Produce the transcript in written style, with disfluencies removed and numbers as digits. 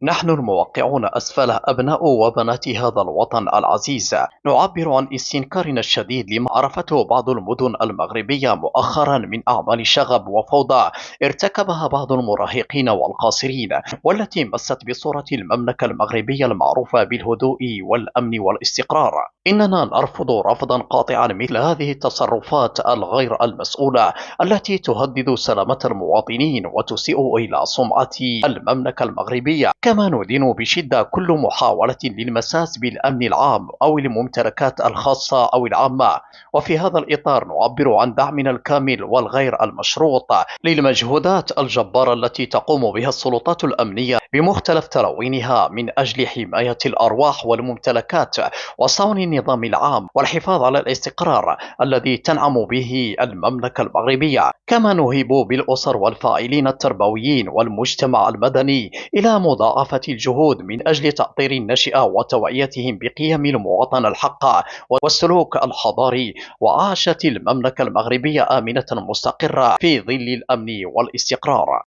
نحن الموقعون أسفل أبناء وبنات هذا الوطن العزيز نعبر عن استنكارنا الشديد لما عرفته بعض المدن المغربية مؤخرا من أعمال شغب وفوضى ارتكبها بعض المراهقين والقاصرين، والتي مست بصورة المملكة المغربية المعروفة بالهدوء والأمن والاستقرار. إننا نرفض رفضا قاطعا مثل هذه التصرفات الغير المسؤولة التي تهدد سلامة المواطنين وتسيء إلى سمعة المملكة المغربية. كما ندين بشدة كل محاولة للمساس بالأمن العام أو الممتلكات الخاصة أو العامة. وفي هذا الإطار نعبر عن دعمنا الكامل والغير المشروط للمجهودات الجبارة التي تقوم بها السلطات الأمنية بمختلف تراوينها من أجل حماية الأرواح والممتلكات وصون النظام العام والحفاظ على الاستقرار الذي تنعم به المملكة المغربية. كما نهيب بالأسر والفاعلين التربويين والمجتمع المدني إلى مضاعفة الجهود من أجل تأطير النشئة وتوعيتهم بقيم المواطنة الحقة والسلوك الحضاري، وعاشت المملكة المغربية آمنة مستقرة في ظل الأمن والاستقرار.